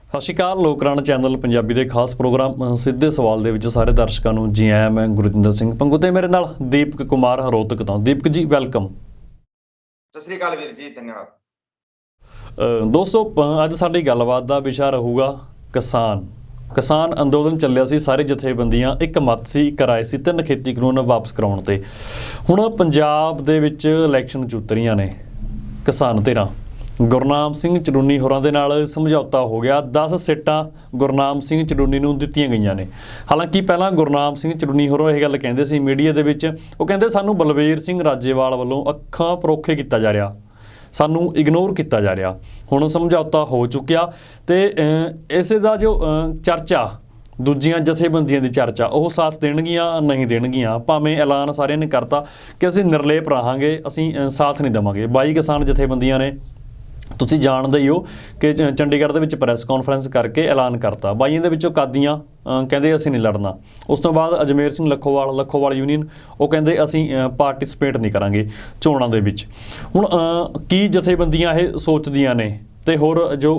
ਸਤਿ ਸ਼੍ਰੀ ਅਕਾਲ। ਲੋਕਰਾਣਾ ਚੈਨਲ ਪੰਜਾਬੀ ਦੇ ਖਾਸ ਪ੍ਰੋਗਰਾਮ ਸਿੱਧੇ ਸਵਾਲ ਦੇ ਵਿੱਚ ਸਾਰੇ ਦਰਸ਼ਕਾਂ ਨੂੰ ਜੀ ਆਇਆਂ। ਮੈਂ ਗੁਰਜਿੰਦਰ ਸਿੰਘ ਪੰਗੂ ਤੇ ਮੇਰੇ ਨਾਲ ਦੀਪਕ ਕੁਮਾਰ ਰੋਹਤਕ ਤੋਂ। ਦੀਪਕ ਜੀ ਵੈਲਕਮ। ਸਤਿ ਸ੍ਰੀ ਅਕਾਲ ਵੀਰ ਜੀ, ਧੰਨਵਾਦ। ਦੋਸਤੋ, ਅੱਜ ਸਾਡੀ ਗੱਲਬਾਤ ਦਾ ਵਿਸ਼ਾ ਰਹੂਗਾ ਕਿਸਾਨ ਅੰਦੋਲਨ ਚੱਲਿਆ ਸੀ। ਸਾਰੇ ਜਥੇਬੰਦੀਆਂ ਇੱਕ ਮਤ ਸੀ, ਇੱਕ ਰਾਏ ਸੀ 3 ਖੇਤੀ ਕਾਨੂੰਨ ਵਾਪਸ ਕਰਾਉਣ ਤੇ। ਹੁਣ ਪੰਜਾਬ ਦੇ ਵਿੱਚ ਇਲੈਕਸ਼ਨ 'ਚ ਉਤਰੀਆਂ ਨੇ ਕਿਸਾਨ ਧਿਰਾਂ। ਗੁਰਨਾਮ ਸਿੰਘ ਚੜੂਨੀ ਹੋਰਾਂ ਦੇ ਨਾਲ ਸਮਝੌਤਾ ਹੋ ਗਿਆ। 10 ਸੀਟਾਂ ਗੁਰਨਾਮ ਸਿੰਘ ਚੜੂਨੀ ਨੂੰ ਦਿੱਤੀਆਂ ਗਈਆਂ ਨੇ। ਹਾਲਾਂਕਿ ਪਹਿਲਾਂ ਗੁਰਨਾਮ ਸਿੰਘ ਚੜੂਨੀ ਹੋਰਾਂ ਇਹ ਗੱਲ ਕਹਿੰਦੇ ਸੀ ਮੀਡੀਆ ਦੇ ਵਿੱਚ, ਉਹ ਕਹਿੰਦੇ ਸਾਨੂੰ ਬਲਵੀਰ ਸਿੰਘ ਰਾਜੇਵਾਲ ਵੱਲੋਂ ਅੱਖਾਂ ਪਰੋਖੇ ਕੀਤਾ ਜਾ ਰਿਹਾ, ਸਾਨੂੰ ਇਗਨੋਰ ਕੀਤਾ ਜਾ ਰਿਹਾ। ਹੁਣ ਸਮਝੌਤਾ ਹੋ ਚੁੱਕਿਆ ਤੇ ਇਸੇ ਦਾ ਜੋ ਚਰਚਾ, ਦੂਜੀਆਂ ਜਥੇਬੰਦੀਆਂ ਦੀ ਚਰਚਾ, ਉਹ ਸਾਥ ਦੇਣਗੀਆਂ ਨਹੀਂ ਦੇਣਗੀਆਂ। ਭਾਵੇਂ ਐਲਾਨ ਸਾਰਿਆਂ ਨੇ ਕਰਤਾ ਕਿ ਅਸੀਂ ਨਿਰਲੇਪ ਰਹਾਂਗੇ, ਅਸੀਂ ਸਾਥ ਨਹੀਂ ਦੇਵਾਂਗੇ। 22 ਕਿਸਾਨ ਜਥੇਬੰਦੀਆਂ ਨੇ, ਤੁਸੀਂ ਜਾਣਦੇ ਹੀ ਹੋ ਕਿ ਚੰਡੀਗੜ੍ਹ ਦੇ ਵਿੱਚ ਪ੍ਰੈਸ ਕਾਨਫਰੰਸ ਕਰਕੇ ਐਲਾਨ ਕਰਤਾ। 22 ਦੇ ਵਿੱਚੋਂ ਕਾਦੀਆਂ ਕਹਿੰਦੇ ਅਸੀਂ ਨਹੀਂ ਲੜਨਾ। ਉਸ ਤੋਂ ਬਾਅਦ ਅਜਮੇਰ ਸਿੰਘ ਲੱਖੋਵਾਲ ਯੂਨੀਅਨ, ਉਹ ਕਹਿੰਦੇ ਅਸੀਂ ਪਾਰਟਿਸਪੇਟ ਨਹੀਂ ਕਰਾਂਗੇ ਚੋਣਾਂ ਦੇ ਵਿੱਚ। ਹੁਣ ਕੀ ਜਥੇਬੰਦੀਆਂ ਇਹ ਸੋਚਦੀਆਂ ਨੇ ਤੇ ਹੋਰ ਜੋ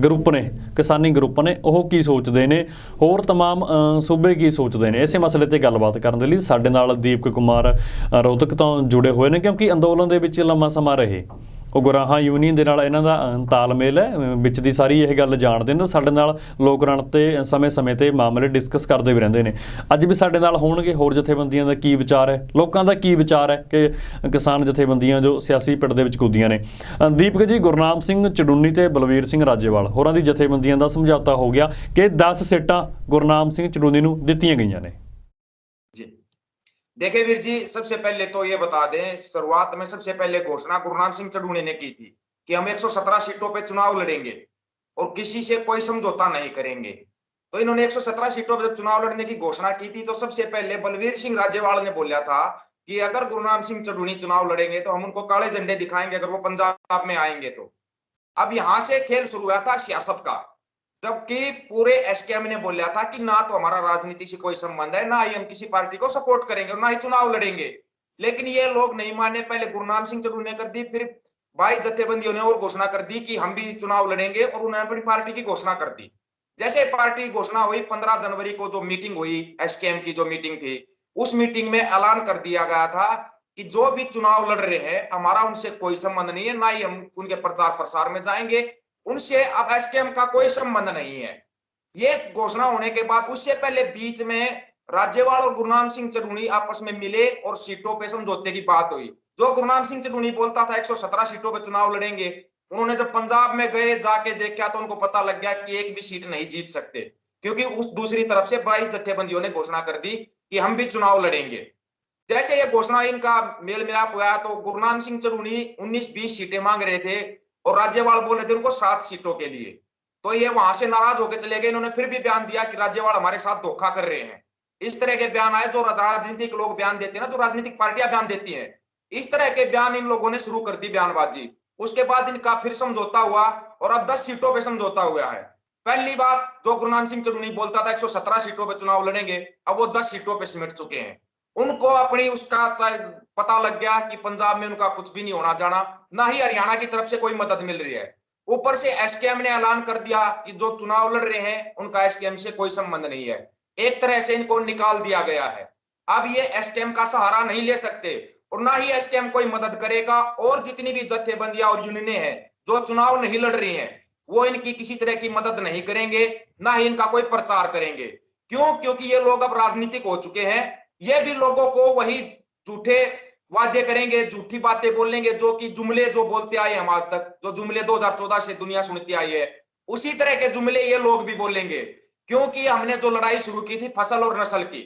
ਗਰੁੱਪ ਨੇ, ਕਿਸਾਨੀ ਗਰੁੱਪ ਨੇ, ਉਹ ਕੀ ਸੋਚਦੇ ਨੇ, ਹੋਰ ਤਮਾਮ ਸੂਬੇ ਕੀ ਸੋਚਦੇ ਨੇ, ਇਸੇ ਮਸਲੇ 'ਤੇ ਗੱਲਬਾਤ ਕਰਨ ਦੇ ਲਈ ਸਾਡੇ ਨਾਲ ਦੀਪਕ ਕੁਮਾਰ ਰੋਹਤਕ ਤੋਂ ਜੁੜੇ ਹੋਏ ਨੇ। ਕਿਉਂਕਿ ਅੰਦੋਲਨ ਦੇ ਵਿੱਚ ਲੰਮਾ ਸਮਾਂ ਰਹੇ, ਉਹ ਗੁਰਾਹਾਂ ਯੂਨੀਅਨ ਦੇ ਨਾਲ ਇਹਨਾਂ ਦਾ ਤਾਲਮੇਲ ਹੈ, ਵਿੱਚ ਦੀ ਸਾਰੀ ਇਹ ਗੱਲ ਜਾਣਦੇ ਨੇ। ਸਾਡੇ ਨਾਲ ਲੋਕਰਾਣਾ ਤੇ ਸਮੇਂ-ਸਮੇਂ 'ਤੇ ਮਾਮਲੇ ਡਿਸਕਸ ਕਰਦੇ ਵੀ ਰਹਿੰਦੇ ਨੇ। ਅੱਜ ਵੀ ਸਾਡੇ ਨਾਲ ਹੋਣਗੇ। ਹੋਰ ਜਥੇਬੰਦੀਆਂ ਦਾ ਕੀ ਵਿਚਾਰ ਹੈ, ਲੋਕਾਂ ਦਾ ਕੀ ਵਿਚਾਰ ਹੈ ਕਿ ਕਿਸਾਨ ਜਥੇਬੰਦੀਆਂ ਜੋ ਸਿਆਸੀ ਪਿੜ ਦੇ ਵਿੱਚ ਕੂਦੀਆਂ ਨੇ। ਦੀਪਕ ਜੀ, ਗੁਰਨਾਮ ਸਿੰਘ ਚੜੂਨੀ ਤੇ ਬਲਵੀਰ ਸਿੰਘ ਰਾਜੇਵਾਲ ਹੋਰਾਂ ਦੀ ਜਥੇਬੰਦੀਆਂ ਦਾ ਸਮਝੌਤਾ ਹੋ ਗਿਆ ਕਿ 10 ਸੀਟਾਂ ਗੁਰਨਾਮ ਸਿੰਘ ਚੜੂਨੀ ਨੂੰ ਦਿੱਤੀਆਂ ਗਈਆਂ ਨੇ। देखिए वीर जी, सबसे पहले तो ये बता दें, शुरुआत में सबसे पहले घोषणा गुरनाम सिंह चड़ूनी ने की थी कि हम 117 सीटों पे चुनाव लड़ेंगे और किसी से कोई समझौता नहीं करेंगे। तो इन्होंने 117 सीटों पर चुनाव लड़ने की घोषणा की थी। तो सबसे पहले बलवीर सिंह राजेवाल ने बोला था कि अगर गुरनाम सिंह चड़ूनी चुनाव लड़ेंगे तो हम उनको काले झंडे दिखाएंगे अगर वो पंजाब में आएंगे तो। अब यहां से खेल शुरू हुआ था सियासत का, जबकि पूरे एसकेएम ने बोला था कि ना तो हमारा राजनीति से कोई संबंध है, ना ही हम किसी पार्टी को सपोर्ट करेंगे और ना ही चुनाव लड़ेंगे। लेकिन ये लोग नहीं माने। पहले गुरनाम सिंह चड़ूनी ने कर दी, फिर 22 जत्थेबंदियों ने और घोषणा कर दी कि हम भी चुनाव लड़ेंगे और उन्होंने अपनी पार्टी की घोषणा कर दी। जैसे पार्टी की घोषणा हुई, 15 जनवरी को जो मीटिंग हुई, एसकेएम की जो मीटिंग थी, उस मीटिंग में ऐलान कर दिया गया था कि जो भी चुनाव लड़ रहे हैं हमारा उनसे कोई संबंध नहीं है, ना ही हम उनके प्रचार प्रसार में जाएंगे, उनसे अब एसकेएम का कोई संबंध नहीं है। ये घोषणा होने के बाद उससे पहले बीच में राज्यपाल और गुरनाम सिंह चड़ूनी आपस में मिले और सीटों पे समझौते की बात हुई। जो गुरनाम सिंह चड़ूनी बोलता था 117 सीटों पे चुनाव लड़ेंगे, उन्होंने जब पंजाब में गए, जाके देखा तो उनको पता लग गया कि एक भी सीट नहीं जीत सकते, क्योंकि उस दूसरी तरफ से 22 जत्थेबंदियों ने घोषणा कर दी कि हम भी चुनाव लड़ेंगे। जैसे ये घोषणा इनका मेल मिलाप हुआ तो गुरनाम सिंह चड़ूनी 19-20 सीटें मांग रहे थे और राज्यपाल बोल रहे थे उनको 7 सीटों के लिए। तो ये वहां से नाराज होकर चले गए। इन्होंने फिर भी बयान दिया कि राज्यपाल हमारे साथ धोखा कर रहे हैं। इस तरह के बयान आए जो राजनीतिक लोग बयान देते हैं ना, जो राजनीतिक पार्टियां बयान देती हैं, इस तरह के बयान इन लोगों ने शुरू कर दी, बयानबाजी। उसके बाद इनका फिर समझौता हुआ और अब 10 सीटों पर समझौता हुआ है। पहली बात, जो गुरनाम सिंह चड़ूनी बोलता था 117 सीटों पर चुनाव लड़ेंगे, अब वो 10 सीटों पर सिमट चुके हैं। उनको अपनी उसका पता लग गया कि पंजाब में उनका कुछ भी नहीं होना जाना, ना ही हरियाणा की तरफ से कोई मदद मिल रही है। ऊपर से एसकेएम ने ऐलान कर दिया कि जो चुनाव लड़ रहे हैं उनका एसकेएम से कोई संबंध नहीं है। एक तरह से इनको निकाल दिया गया है। अब ये एसकेएम का सहारा नहीं ले सकते और ना ही एसकेएम कोई मदद करेगा। और जितनी भी जत्थेबंदियां और यूनियनें हैं जो चुनाव नहीं लड़ रही हैं, वो इनकी किसी तरह की मदद नहीं करेंगे, ना ही इनका कोई प्रचार करेंगे। क्यों? क्योंकि ये लोग अब राजनीतिक हो चुके हैं। ये भी लोगों को वही झूठे वादे करेंगे, झूठी बातें बोलेंगे, जो कि जुमले जो बोलते आए हम आज तक, जो जुमले 2014 से दुनिया सुनती आई है, उसी तरह के जुमले ये लोग भी बोलेंगे। क्योंकि हमने जो लड़ाई शुरू की थी फसल और नस्ल की,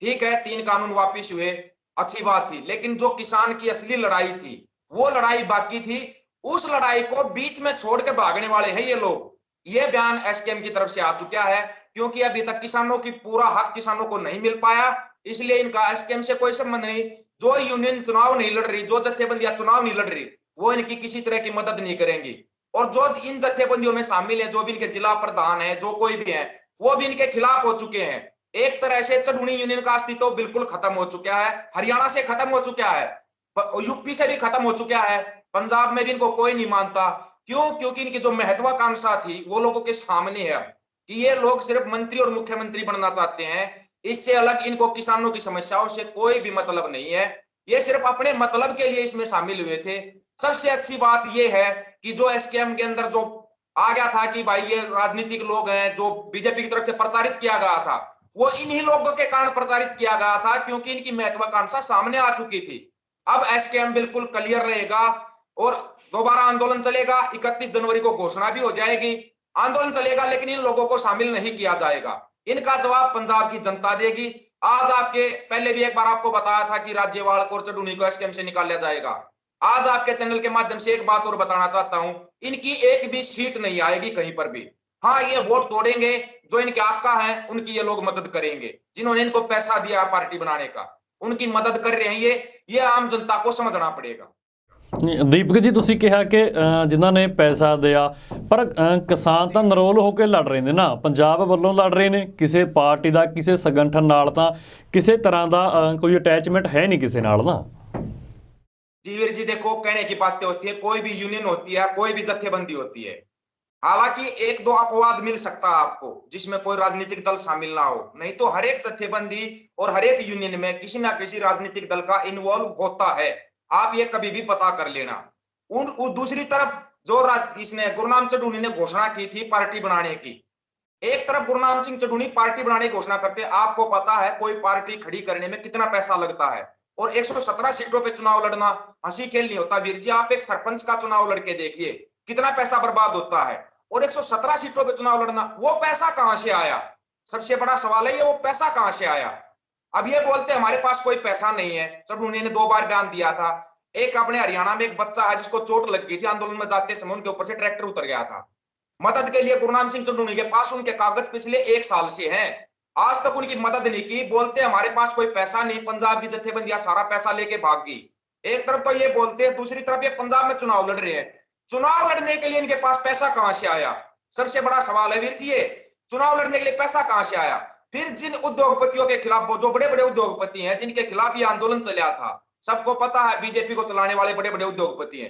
ठीक है, 3 कानून वापिस हुए, अच्छी बात थी, लेकिन जो किसान की असली लड़ाई थी, वो लड़ाई बाकी थी। उस लड़ाई को बीच में छोड़ के भागने वाले हैं ये लोग। ये बयान एसकेएम की तरफ से आ चुका है, क्योंकि अभी तक किसानों की पूरा हक किसानों को नहीं मिल पाया, इसलिए इनका एसकेएम से कोई संबंध नहीं। जो यूनियन चुनाव नहीं लड़ रही, जो जत्थेबंदियां चुनाव नहीं लड़ रही, वो इनकी किसी तरह की मदद नहीं करेंगी। और जो इन जत्थेबंदियों में शामिल है, जो भी इनके जिला प्रधान है, जो कोई भी है, वो भी इनके खिलाफ हो चुके हैं। एक तरह से चड़ूनी यूनियन का अस्तित्व बिल्कुल खत्म हो चुका है। हरियाणा से खत्म हो चुका है, यूपी से भी खत्म हो चुका है, पंजाब में भी इनको कोई नहीं मानता। क्यों? क्योंकि इनकी जो महत्वाकांक्षा थी वो लोगों के सामने है अब, कि ये लोग सिर्फ मंत्री और मुख्यमंत्री बनना चाहते हैं। इससे अलग इनको किसानों की समस्याओं से कोई भी मतलब नहीं है। ये सिर्फ अपने मतलब के लिए इसमें शामिल हुए थे। सबसे अच्छी बात ये है कि जो एसकेएम के अंदर जो आ गया था कि भाई ये राजनीतिक लोग हैं, जो बीजेपी की तरफ से प्रचारित किया गया था, वो इन्हीं लोगों के कारण प्रचारित किया गया था, क्योंकि इनकी महत्वाकांक्षा सामने आ चुकी थी। अब एसकेएम बिल्कुल क्लियर रहेगा और दोबारा आंदोलन चलेगा। 31 जनवरी को घोषणा भी हो जाएगी, आंदोलन चलेगा, लेकिन इन लोगों को शामिल नहीं किया जाएगा। इनका जवाब पंजाब की जनता देगी। आज आपके पहले भी एक बार आपको बताया था कि राज्यवाल को और चढ़ूनी को एसकेएम से निकाल लिया जाएगा। आज आपके चैनल के माध्यम से एक बात और बताना चाहता हूं, इनकी एक भी सीट नहीं आएगी कहीं पर भी। हाँ, ये वोट तोड़ेंगे, जो इनके आका हैं उनकी ये लोग मदद करेंगे, जिन्होंने इनको पैसा दिया पार्टी बनाने का, उनकी मदद कर रहे हैं ये आम जनता को समझना पड़ेगा। ਦੀਪਕ ਜੀ, ਤੁਸੀਂ ਕਿਹਾ ਕਿ ਜਿਨ੍ਹਾਂ ਨੇ ਪੈਸਾ ਦਿਆ, ਪਰ ਕਿਸਾਨ ਤਾਂ ਨਿਰੋਲ ਹੋ ਕੇ ਲੜ ਰਹੇ ਨੇ ਨਾ, ਪੰਜਾਬ ਵੱਲੋਂ ਲੜ ਰਹੇ ਨੇ, ਕਿਸੇ ਪਾਰਟੀ ਦਾ ਕਿਸੇ ਸੰਗਠਨ ਨਾਲ ਤਾਂ ਕਿਸੇ ਤਰ੍ਹਾਂ ਦਾ ਕੋਈ ਅਟੈਚਮੈਂਟ ਹੈ ਨਹੀਂ ਕਿਸੇ ਨਾਲ ਨਾ। जी वीर जी, देखो, कहने की बातें होती है, कोई भी यूनियन होती है, कोई भी जत्थेबंदी होती है, हालांकि एक दो अपवाद मिल सकता है आपको जिसमें कोई राजनीतिक दल शामिल ना हो, नहीं तो हर एक जत्थेबंदी और हर एक यूनियन में किसी ना किसी राजनीतिक दल का इन्वॉल्व होता है। आप ये कभी भी पता कर लेना। दूसरी तरफ जो इसने गुरनाम चढ़ूनी ने घोषणा की थी पार्टी बनाने की, एक तरफ गुरनाम सिंह चढ़ूनी पार्टी बनाने की घोषणा करते, आपको पता है कोई पार्टी खड़ी करने में कितना पैसा लगता है, और 117 सीटों पे चुनाव लड़ना हंसी खेल नहीं होता वीर जी। आप एक सरपंच का चुनाव लड़के देखिए, कितना पैसा बर्बाद होता है, और 117 सीटों पे चुनाव लड़ना, वो पैसा कहां से आया? सबसे बड़ा सवाल है ये, वो पैसा कहां से आया? अब ये बोलते हमारे पास कोई पैसा नहीं है। चढ़ूनी ने 2 बार बयान दिया था। एक अपने हरियाणा में एक बच्चा है जिसको चोट लग गई थी आंदोलन में जाते समय, उनके ऊपर से ट्रैक्टर उतर गया था। मदद के लिए गुरनाम सिंह चढ़ूनी के पास उनके कागज पिछले 1 साल से हैं, आज तक उनकी मदद नहीं की। बोलते हमारे पास कोई पैसा नहीं, पंजाब की जत्थेबंदियां सारा पैसा लेके भाग गई। एक तरफ तो ये बोलते हैं, दूसरी तरफ ये पंजाब में चुनाव लड़ रहे हैं। चुनाव लड़ने के लिए इनके पास पैसा कहां से आया? सबसे बड़ा सवाल है वीर जी, ये चुनाव लड़ने के लिए पैसा कहां से आया? फिर जिन उद्योगपतियों के खिलाफ, जो बड़े बड़े उद्योगपति हैं जिनके खिलाफ ये आंदोलन चला था, सबको पता है बीजेपी को चलाने वाले बड़े बड़े उद्योगपति हैं,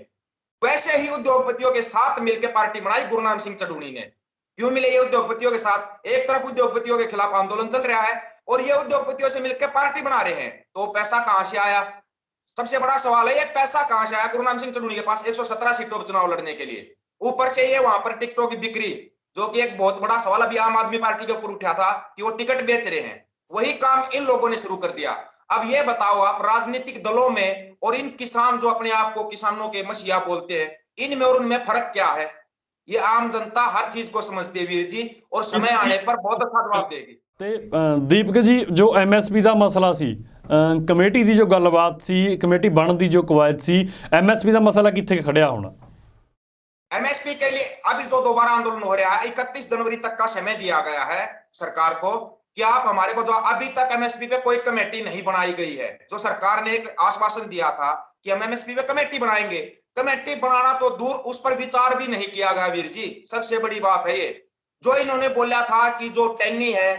वैसे ही उद्योगपतियों के साथ मिलकर पार्टी बनाई गुरनाम सिंह चढ़ूनी ने। क्यों मिले ये उद्योगपतियों के साथ? एक तरफ उद्योगपतियों के खिलाफ आंदोलन चल रहा है और ये उद्योगपतियों से मिलकर पार्टी बना रहे हैं, तो पैसा कहां से आया? सबसे बड़ा सवाल है, ये पैसा कहां से आया गुरनाम सिंह चढ़ूनी के पास 117 सीटों पर चुनाव लड़ने के लिए? ऊपर से ये वहां पर टिकटों की बिक्री, जो कि एक बहुत बड़ा सवाल अभी आम आदमी पार्टी के ऊपर उठा था कि वो टिकट बेच रहे हैं, वही काम इन लोगों ने शुरू कर दिया। अब ये बताओ आप, राजनीतिक दलों में और इन किसान जो अपने आप को किसानों के मसीहा बोलते हैं, इनमें और उनमें फर्क क्या है? ये आम जनता हर चीज को समझती है वीर जी, और समय आने पर बहुत अच्छा जवाब देगी। ਤੇ ਦੀਪਕ ਜੀ, ਜੋ ਐਮਐਸਪੀ ਦਾ ਮਸਲਾ ਸੀ, ਕਮੇਟੀ ਦੀ ਜੋ ਗੱਲਬਾਤ ਸੀ, ਕਮੇਟੀ ਬਣਨ ਦੀ ਜੋ ਕਵਾਇਦ ਸੀ, ਐਮਐਸਪੀ ਦਾ ਮਸਲਾ ਕਿੱਥੇ ਖੜਿਆ ਹੁਣ? एमएसपी के लिए अभी जो दोबारा आंदोलन हो रहा है, 31 जनवरी तक का समय दिया गया है सरकार को कि आप हमारे को, जो अभी तक एमएसपी पे कोई कमेटी नहीं बनाई गई है, जो सरकार ने एक आश्वासन दिया था कि हम एमएसपी पे कमेटी बनाएंगे, कमेटी बनाना तो दूर, उस पर विचार भी नहीं किया गया वीर जी। सबसे बड़ी बात है ये, जो इन्होंने बोला था कि जो टैनी है,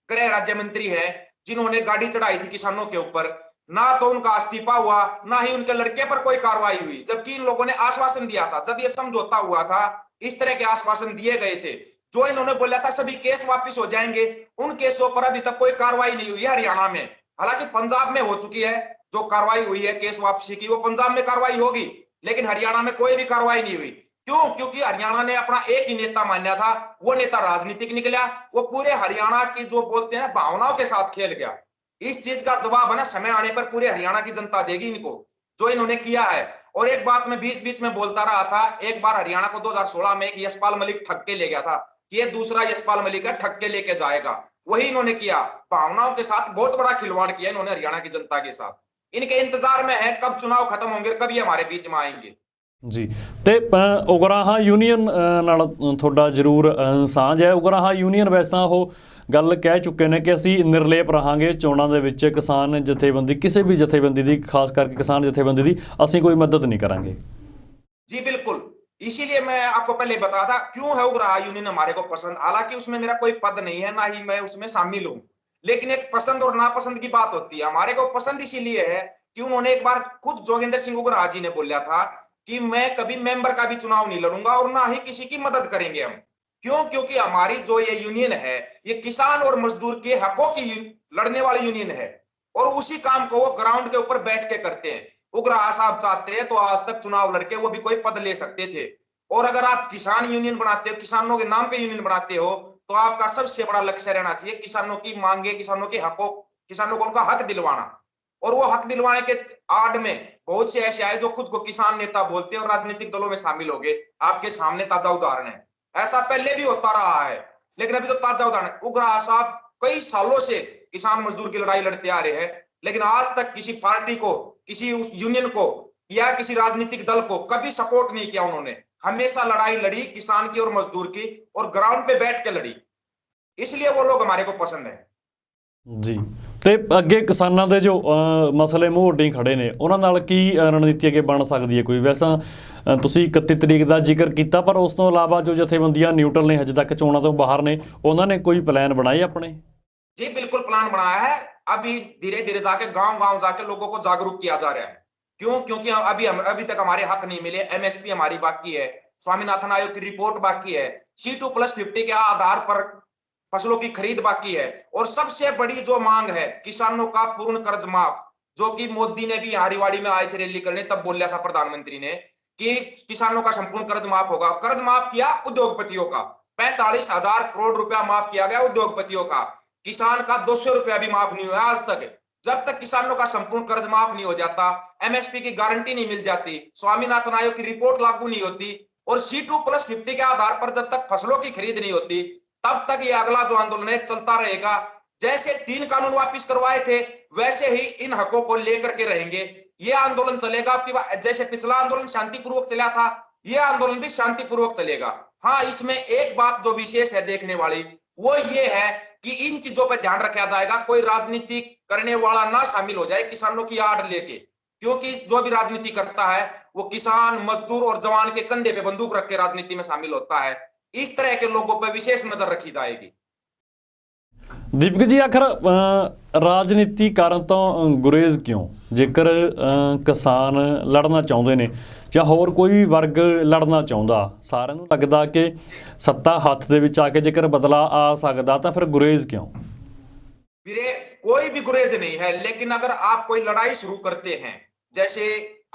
गृह राज्य मंत्री है, जिन्होंने गाड़ी चढ़ाई थी किसानों के ऊपर, ना तो उनका इस्तीफा हुआ, ना ही उनके लड़के पर कोई कार्रवाई हुई, जबकि इन लोगों ने आश्वासन दिया था, जब ये समझौता हुआ था, इस तरह के आश्वासन दिए गए थे। जो इन्होंने बोला था सभी केस वापस हो जाएंगे, उन केसों पर अभी तक कोई कार्रवाई नहीं हुई है हरियाणा में। हालांकि पंजाब में हो चुकी है, जो कार्रवाई हुई है केस वापसी की, वो पंजाब में कार्रवाई होगी, लेकिन हरियाणा में कोई भी कार्रवाई नहीं हुई। क्यों? क्योंकि हरियाणा ने अपना एक ही नेता माना था, वो नेता राजनीतिक निकला, वो पूरे हरियाणा की जो बोलते हैं भावनाओं के साथ खेल गया। इस चीज का जवाब है ना, समय आने पर पूरे हरियाणा की जनता देगी इनको, जो इन्होंने किया है। और एक बात मैं बीच बीच में बोलता रहा था, एक बार हरियाणा को 2016 में एक यशपाल मलिक ठग के ले गया था, कि ये दूसरा यशपाल मलिक है, ठग के लेके जाएगा। वही इन्होंने किया, भावनाओं के साथ बहुत बड़ा खिलवाड़ किया इन्होंने हरियाणा की जनता के साथ। इनके इंतजार में है कब चुनाव खत्म होंगे, कब ये हमारे बीच में आएंगे। ਜੀ, ਤੇ ਉਗਰਾਹਾਂ ਯੂਨੀਅਨ ਨਾਲ ਤੁਹਾਡਾ ਜ਼ਰੂਰ ਸਾਂਝ ਹੈ। ਉਗਰਾਹਾਂ ਯੂਨੀਅਨ ਵੈਸਾ ਉਹ ਗੱਲ ਕਹਿ ਚੁੱਕੇ ਨੇ ਕਿ ਅਸੀਂ ਨਿਰਲੇਪ ਰਹਾਂਗੇ ਚੋਣਾਂ ਦੇ ਵਿੱਚ, ਕਿਸਾਨ ਜਥੇਬੰਦੀ, ਕਿਸੇ ਵੀ ਜਥੇਬੰਦੀ ਦੀ, ਖਾਸ ਕਰਕੇ ਕਿਸਾਨ ਜਥੇਬੰਦੀ ਦੀ ਅਸੀਂ ਕੋਈ ਮਦਦ ਨਹੀਂ ਕਰਾਂਗੇ। जी बिल्कुल, इसीलिए मैं आपको पहले बता था क्यों है उगराहा यूनियन हमारे को पसंद। हालांकि उसमें मेरा कोई पद नहीं है, ना ही मैं उसमें शामिल हूं, लेकिन एक पसंद और नापसंद की बात होती है। हमारे को पसंद इसीलिए है कि उन्होंने एक बार खुद जोगिंदर सिंह उगराहा जी ने बोला था कि मैं कभी मेंबर का भी चुनाव नहीं लड़ूंगा और ना ही किसी की मदद करेंगे हम। क्यों? क्योंकि हमारी जो ये यूनियन है, ये किसान और मजदूर के हकों की लड़ने वाली यूनियन है, और उसी काम को वो ग्राउंड के ऊपर बैठ के करते हैं। उग्रहा साहब चाहते हैं तो आज तक चुनाव लड़के वो भी कोई पद ले सकते थे। और अगर आप किसान यूनियन बनाते हो, किसानों के नाम पे यूनियन बनाते हो, तो आपका सबसे बड़ा लक्ष्य रहना चाहिए किसानों की मांगे, किसानों के हकों, किसानों को उनका हक दिलवाना। और वो हक दिलवाने के आड़ में बहुत से ऐसे आए जो खुद को किसान नेता बोलते हैं और राजनीतिक दलों में शामिल हो गए। आपके सामने ताजा उदाहरण है। ऐसा पहले भी होता रहा है, लेकिन अभी तो ताजा उदाहरण। उग्रहा साहब कई सालों से किसान मजदूर की लड़ाई लड़ते आ रहे हैं, लेकिन आज तक किसी पार्टी को, किसी यूनियन को या किसी राजनीतिक दल को कभी सपोर्ट नहीं किया उन्होंने। हमेशा लड़ाई लड़ी किसान की और मजदूर की, और ग्राउंड पे बैठ के लड़ी। इसलिए वो लोग हमारे को पसंद है। ਜੀ। ਤੇ ਅੱਗੇ ਕਿਸਾਨਾਂ ਦੇ ਜੋ ਮਸਲੇ ਮੂੰਹ ਉੱਡੀ ਖੜੇ ਨੇ, ਉਹਨਾਂ ਨਾਲ ਕੀ ਰਣਨੀਤੀ ਅੱਗੇ ਬਣ ਸਕਦੀ ਹੈ ਕੋਈ? ਵੈਸਾ ਤੁਸੀਂ 31 ਤਰੀਕ ਦਾ ਜ਼ਿਕਰ ਕੀਤਾ, ਪਰ ਉਸ ਤੋਂ ਇਲਾਵਾ ਜੋ ਜਥੇਬੰਦੀਆਂ ਨਿਊਟਰਲ ਨੇ, ਹਜੇ ਤੱਕ ਚੋਣਾਂ ਤੋਂ ਬਾਹਰ ਨੇ, ਉਹਨਾਂ ਨੇ ਕੋਈ ਪਲਾਨ ਬਣਾਏ ਆਪਣੇ? जी बिल्कुल प्लान बनाया है। अभी धीरे धीरे जाके गांव गांव जाके लोगों को जागरूक किया जा रहा है। क्यों? क्योंकि अभी तक हमारे हक नहीं मिले। एमएसपी हमारी बाकी है, स्वामीनाथन आयोग की रिपोर्ट बाकी है, C2+50 के आधार पर फसलों की खरीद बाकी है, और सबसे बड़ी जो मांग है किसानों का पूर्ण कर्ज माफ, जो कि मोदी ने भी यहाँ रेवाड़ी में आए थे रैली करने, तब बोला था प्रधानमंत्री ने कि किसानों का संपूर्ण कर्ज माफ होगा। कर्ज माफ किया उद्योगपतियों का, 45,000 करोड़ रुपया माफ किया गया उद्योगपतियों का। किसान का 200 रुपया भी माफ नहीं हुआ आज तक। जब तक किसानों का संपूर्ण कर्ज माफ नहीं हो जाता, एमएसपी की गारंटी नहीं मिल जाती, स्वामीनाथन आयोग की रिपोर्ट लागू नहीं होती, और C2+50 के आधार पर जब तक फसलों की खरीद नहीं होती, तब तक ये अगला जो आंदोलन है चलता रहेगा। जैसे 3 कानून वापिस करवाए थे, वैसे ही इन हकों को लेकर के रहेंगे। ये आंदोलन चलेगा आपकी, जैसे पिछला आंदोलन शांतिपूर्वक चला था, ये आंदोलन भी शांतिपूर्वक चलेगा। हाँ, इसमें एक बात जो विशेष है देखने वाली, वो ये है कि इन चीजों पर ध्यान रखा जाएगा, कोई राजनीति करने वाला ना शामिल हो जाए किसानों की आड़ लेके। क्योंकि जो भी राजनीति करता है वो किसान, मजदूर और जवान के कंधे पे बंदूक रख के राजनीति में शामिल होता है। इस तरह के लोगों पर विशेष नजर रखी जाएगी। ਦੀਪਕ ਜੀ, ਆਖਰ ਰਾਜਨੀਤੀ ਕਰਨ ਤੋਂ ਗੁਰੇਜ਼ ਕਿਉਂ? ਜੇਕਰ ਕਿਸਾਨ ਲੜਨਾ ਚਾਹੁੰਦੇ ਨੇ ਜਾਂ ਹੋਰ ਕੋਈ ਵੀ ਵਰਗ ਲੜਨਾ ਚਾਹੁੰਦਾ, ਸਾਰਿਆਂ ਨੂੰ ਲੱਗਦਾ ਕਿ ਸੱਤਾ ਹੱਥ ਦੇ ਵਿੱਚ ਆ ਕੇ ਜੇਕਰ ਬਦਲਾਅ ਆ ਸਕਦਾ, ਤਾਂ ਫਿਰ ਗੁਰੇਜ਼ ਕਿਉਂ? वीरे कोई भी गुरेज नहीं है, लेकिन अगर आप कोई लड़ाई शुरू करते हैं, जैसे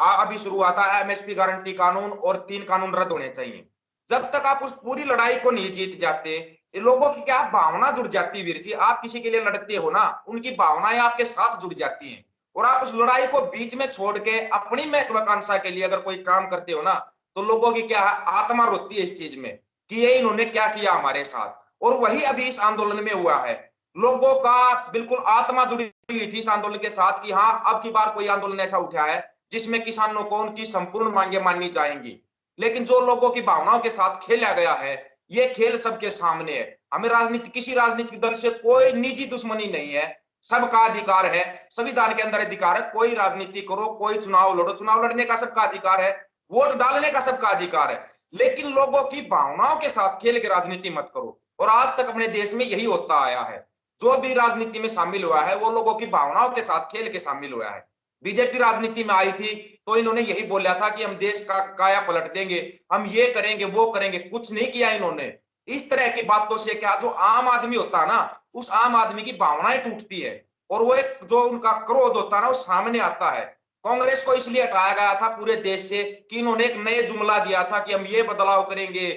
अभी शुरू हुआ था एमएसपी गारंटी कानून और 3 कानून रद्द होने चाहिए, जब तक आप उस पूरी लड़ाई को नहीं जीत जाते, लोगों की क्या भावना जुड़ जाती है वीर जी। आप किसी के लिए लड़ते हो ना, उनकी भावनाएं आपके साथ जुड़ जाती हैं, और आप उस लड़ाई को बीच में छोड़ के अपनी महत्वाकांक्षा के लिए अगर कोई काम करते हो ना, तो लोगों की क्या आत्मा रोती है इस चीज में कि ये इन्होंने क्या किया हमारे साथ। और वही अभी इस आंदोलन में हुआ है। लोगों का बिल्कुल आत्मा जुड़ी हुई थी इस आंदोलन के साथ कि हाँ, अब की बार कोई आंदोलन ऐसा उठा है जिसमें किसानों को उनकी संपूर्ण मांगे माननी जाएंगी। लेकिन जो लोगों की भावनाओं के साथ खेला गया है, ये खेल सबके सामने है। हमें किसी राजनीतिक दल से कोई निजी दुश्मनी नहीं है। सबका अधिकार है, संविधान के अंदर अधिकार है, कोई राजनीति करो, कोई चुनाव लड़ो, चुनाव लड़ने का सबका अधिकार है, वोट डालने का सबका अधिकार है। लेकिन लोगों की भावनाओं के साथ खेल के राजनीति मत करो। और आज तक अपने देश में यही होता आया है। जो भी राजनीति में शामिल हुआ है वो लोगों की भावनाओं के साथ खेल के शामिल हुआ है। बीजेपी राजनीति में आई थी तो इन्होंने यही बोला था कि हम देश का काया पलट देंगे, हम ये करेंगे वो करेंगे, कुछ नहीं किया इन्होंने। इस तरह की बातों से क्या, जो आम आदमी होता है ना, उस आम आदमी की भावनाएं टूटती है, और वो एक जो उनका क्रोध होता है ना, वो सामने आता है। कांग्रेस को इसलिए हटाया गया था पूरे देश से कि इन्होंने एक नए जुमला दिया था कि हम ये बदलाव करेंगे,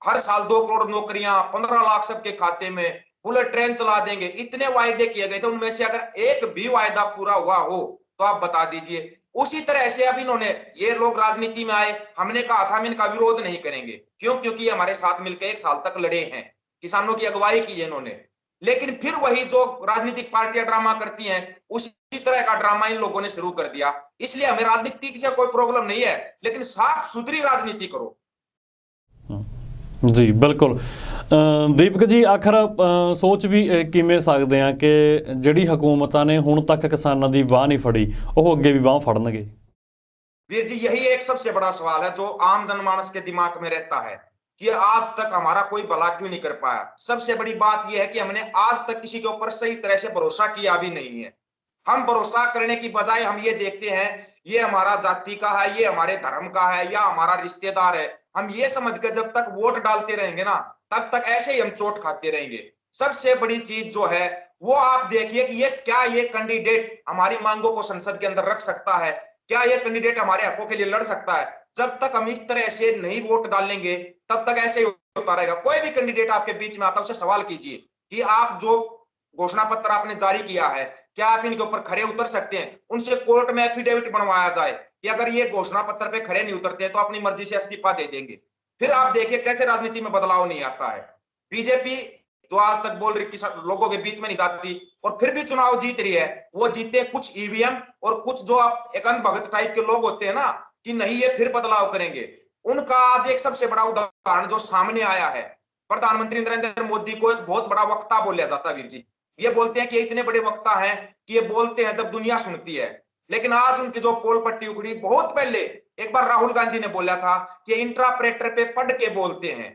हर साल 2 करोड़ नौकरियां, 15 लाख सबके खाते में, बुलेट ट्रेन चला देंगे। इतने वायदे किए गए थे, उनमें से अगर एक भी वायदा पूरा हुआ हो तो आप बता दीजिए। उसी तरह से अब इन्होंने, ये लोग राजनीति में आए, हमने कहा था हम इनका विरोध नहीं करेंगे। क्यों? क्योंकि हमारे साथ मिलकर 1 साल तक लड़े हैं, किसानों की अगुवाई की है इन्होंने। लेकिन फिर वही जो राजनीतिक पार्टियां ड्रामा करती हैं, उसी तरह का ड्रामा इन लोगों ने शुरू कर दिया। इसलिए हमें राजनीति से कोई प्रॉब्लम नहीं है, लेकिन साफ सुथरी राजनीति करो। ਜੀ ਬਿਲਕੁਲ। ਦੀਪਕ ਜੀ, ਆਖਰ ਸੋਚ ਵੀ ਕਿਵੇਂ ਸਕਦੇ ਆ ਕਿ ਜਿਹੜੀ ਹਕੂਮਤਾਂ ਨੇ ਹੁਣ ਤੱਕ ਕਿਸਾਨਾਂ ਦੀ ਬਾਹ ਨਹੀਂ ਫੜੀ, ਉਹ ਅੱਗੇ ਵੀ ਬਾਹ ਫੜਨਗੇ? वीर जी, यही एक सबसे बड़ा सवाल है जो आम जनमानस के दिमाग में रहता है कि आज तक हमारा कोई भला क्यों नहीं कर पाया। सबसे बड़ी बात यह है कि हमने आज तक किसी के ऊपर सही तरह से भरोसा किया भी नहीं है। हम भरोसा करने की बजाय हम ये देखते हैं ये हमारा जाति का है, ये हमारे धर्म का है, या हमारा रिश्तेदार है, हम ये समझ के जब तक वोट डालते रहेंगे ना, तब तक ऐसे ही हम चोट खाते रहेंगे। सबसे बड़ी चीज जो है वो आप देखिए कि ये कैंडिडेट हमारी मांगों को संसद के अंदर रख सकता है, क्या ये कैंडिडेट हमारे हकों के लिए लड़ सकता है। जब तक हम इस तरह से नहीं वोट डालेंगे तब तक ऐसे ही होता रहेगा। कोई भी कैंडिडेट आपके बीच में आता है उससे सवाल कीजिए कि आप जो घोषणा पत्र आपने जारी किया है, क्या आप इनके ऊपर खरे उतर सकते हैं। उनसे कोर्ट में एफिडेविट बनवाया जाए कि अगर ये घोषणा पत्र पे खरे नहीं उतरते हैं तो अपनी मर्जी से इस्तीफा दे देंगे। फिर आप देखिए कैसे राजनीति में बदलाव नहीं आता है। बीजेपी जो आज तक बोल रही कि लोगों के बीच में नहीं जाती और फिर भी चुनाव जीत रही है, वो जीते कुछ ईवीएम और कुछ जो आप एक अंधभगत टाइप के लोग होते हैं ना कि नहीं ये फिर बदलाव करेंगे। उनका आज एक सबसे बड़ा उदाहरण जो सामने आया है, प्रधानमंत्री नरेंद्र मोदी को एक बहुत बड़ा वक्ता बोला जाता है वीर जी। ये बोलते हैं कि इतने बड़े वक्ता हैं कि ये बोलते हैं जब दुनिया सुनती है। लेकिन आज उनकी जो पोल पट्टी उखड़ी, बहुत पहले एक बार राहुल गांधी ने बोला था कि इंटरप्रेटर पे पढ़ के बोलते हैं।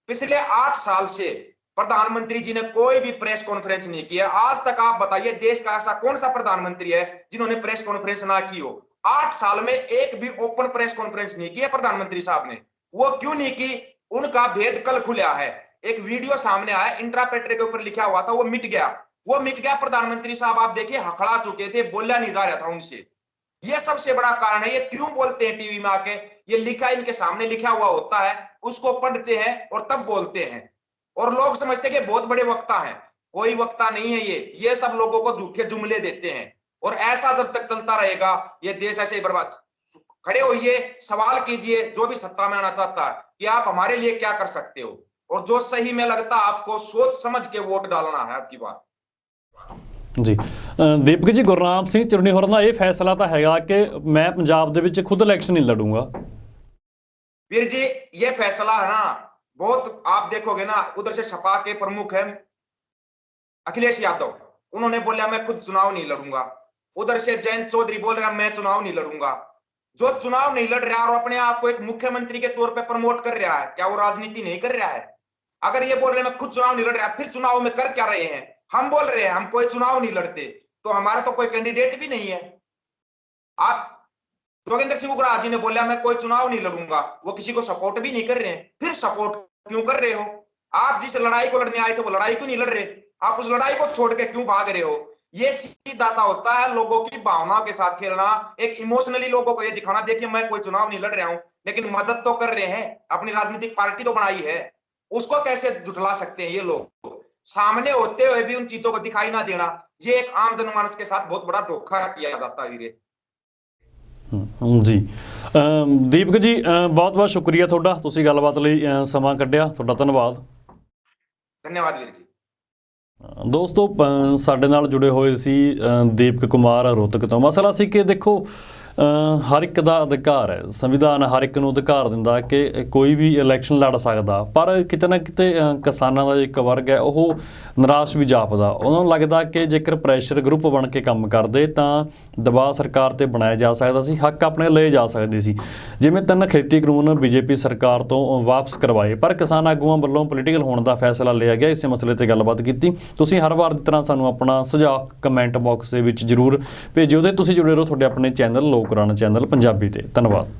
पिछले 8 साल से प्रधानमंत्री जी ने कोई भी प्रेस कॉन्फ्रेंस नहीं किया। आज तक आप बताइए देश का ऐसा कौन सा प्रधानमंत्री है जिन्होंने प्रेस कॉन्फ्रेंस ना की हो। 8 साल में एक भी ओपन प्रेस कॉन्फ्रेंस नहीं किया प्रधानमंत्री साहब ने। वो क्यों नहीं की? उनका भेद कल खुला है। एक वीडियो सामने आया, इंटरप्रेटर के ऊपर लिखा हुआ था, वो मिट गया। प्रधानमंत्री साहब आप देखिए हकड़ा चुके थे, बोला नहीं जा रहा था उनसे। ये सबसे बड़ा कारण है। ये क्यों बोलते हैं टीवी में आके? ये लिखा इनके सामने लिखा हुआ होता है, उसको पढ़ते हैं और तब बोलते हैं और लोग समझते हैं कि बहुत बड़े वक्ता हैं। कोई वक्ता नहीं है ये सब लोगों को झूठे जुमले देते हैं। और ऐसा जब तक चलता रहेगा ये देश ऐसे ही बर्बाद। खड़े होइए, सवाल कीजिए जो भी सत्ता में आना चाहता है कि आप हमारे लिए क्या कर सकते हो, और जो सही में लगता आपको सोच समझ के वोट डालना है। आपकी बात ਜੀ ਦੀਪਕ ਜੀ, ਗੁਰਨਾਮ ਸਿੰਘ ਚੁਰਨੀ ਹੋਰਾਂ ਦਾ ਇਹ ਫੈਸਲਾ ਤਾਂ ਹੈਗਾ ਕਿ ਮੈਂ ਪੰਜਾਬ ਦੇ ਵਿੱਚ ਖੁਦ ਇਲੈਕਸ਼ਨ ਨਹੀਂ ਲੜੂੰਗਾ। वीर जी ये फैसला है ना, बहुत आप देखोगे ना, उधर से सपा के प्रमुख है अखिलेश यादव, उन्होंने बोला मैं खुद चुनाव नहीं लड़ूंगा। उधर से जयंत चौधरी बोल रहा मैं चुनाव नहीं लड़ूंगा। जो चुनाव नहीं लड़ रहा और अपने आप को एक मुख्यमंत्री के तौर पे प्रमोट कर रहा है, क्या वो राजनीति नहीं कर रहा है? अगर ये बोल रहे हैं मैं खुद चुनाव नहीं लड़ रहा, फिर चुनाव में कर क्या रहे हैं? हम बोल रहे हैं हम कोई चुनाव नहीं लड़ते, तो हमारा तो कोई कैंडिडेट भी नहीं है। आप जोगेंद्र सिंह उग्राह जी ने बोला मैं कोई चुनाव नहीं लड़ूंगा, वो किसी को सपोर्ट भी नहीं कर रहे हैं। फिर सपोर्ट क्यों कर रहे हो? आप जिस लड़ाई को लड़ने आए थे वो लड़ाई क्यों नहीं लड़ रहे? आप उस लड़ाई को छोड़ के क्यों भाग रहे हो? ये सीधा सा होता है लोगों की भावनाओं के साथ खेलना, एक इमोशनली लोगों को ये दिखाना देखिए मैं कोई चुनाव नहीं लड़ रहा हूं, लेकिन मदद तो कर रहे हैं, अपनी राजनीतिक पार्टी तो बनाई है। उसको कैसे झुठला सकते हैं ये लोग? सामने होते हुए भी उन चीजों को दिखाई ना देना, ये एक आम जनमानस के साथ बहुत बड़ा धोखा किया जाता है वीरे। ਜੀ ਦੀਪਕ ਜੀ, ਬਹੁਤ ਬਹੁਤ ਸ਼ੁਕਰੀਆ ਤੁਹਾਡਾ, ਤੁਸੀਂ ਗੱਲਬਾਤ ਲਈ ਸਮਾਂ ਕੱਢਿਆ, ਤੁਹਾਡਾ ਧੰਨਵਾਦ। ਧੰਨਵਾਦ ਵੀਰ ਜੀ। ਦੋਸਤੋ, ਸਾਡੇ ਨਾਲ ਜੁੜੇ ਹੋਏ ਸੀ ਦੀਪਕ ਕੁਮਾਰ ਰੋਹਤਕ ਤੋਂ। ਮਸਲਾ ਸੀ ਕਿ ਦੇਖੋ ਹਰ ਇੱਕ ਦਾ ਅਧਿਕਾਰ ਹੈ, ਸੰਵਿਧਾਨ ਹਰ ਇੱਕ ਨੂੰ ਅਧਿਕਾਰ ਦਿੰਦਾ ਕਿ ਕੋਈ ਵੀ ਇਲੈਕਸ਼ਨ ਲੜ ਸਕਦਾ, ਪਰ ਕਿਤੇ ਨਾ ਕਿਤੇ ਕਿਸਾਨਾਂ ਦਾ ਇੱਕ ਵਰਗ ਹੈ ਉਹ ਨਿਰਾਸ਼ ਵੀ ਜਾਪਦਾ। ਉਹਨਾਂ ਨੂੰ ਲੱਗਦਾ ਕਿ ਜੇਕਰ ਪ੍ਰੈਸ਼ਰ ਗਰੁੱਪ ਬਣ ਕੇ ਕੰਮ ਕਰਦੇ ਤਾਂ ਦਬਾਅ ਸਰਕਾਰ 'ਤੇ ਬਣਾਇਆ ਜਾ ਸਕਦਾ ਸੀ, ਹੱਕ ਆਪਣੇ ਲਏ ਜਾ ਸਕਦੇ ਸੀ। ਜਿਵੇਂ 3 ਖੇਤੀ ਕਾਨੂੰਨ ਬੀਜੇਪੀ ਸਰਕਾਰ ਤੋਂ ਵਾਪਸ ਕਰਵਾਏ, ਪਰ ਕਿਸਾਨ ਆਗੂਆਂ ਵੱਲੋਂ ਪੋਲੀਟੀਕਲ ਹੋਣ ਦਾ ਫੈਸਲਾ ਲਿਆ ਗਿਆ। ਇਸੇ ਮਸਲੇ 'ਤੇ ਗੱਲਬਾਤ ਕੀਤੀ। ਤੁਸੀਂ ਹਰ ਵਾਰ ਦੀ ਤਰ੍ਹਾਂ ਸਾਨੂੰ ਆਪਣਾ ਸੁਝਾਅ ਕਮੈਂਟ ਬਾਕਸ ਦੇ ਵਿੱਚ ਜ਼ਰੂਰ ਭੇਜਿਓ ਤੇ ਤੁਸੀਂ ਜੁੜੇ ਰਹੋ ਤੁਹਾਡੇ ਆਪਣੇ ਚੈਨਲ ਲੋਕ ਰਾਣਾ ਚੈਨਲ ਪੰਜਾਬੀ ਤੇ। ਧੰਨਵਾਦ।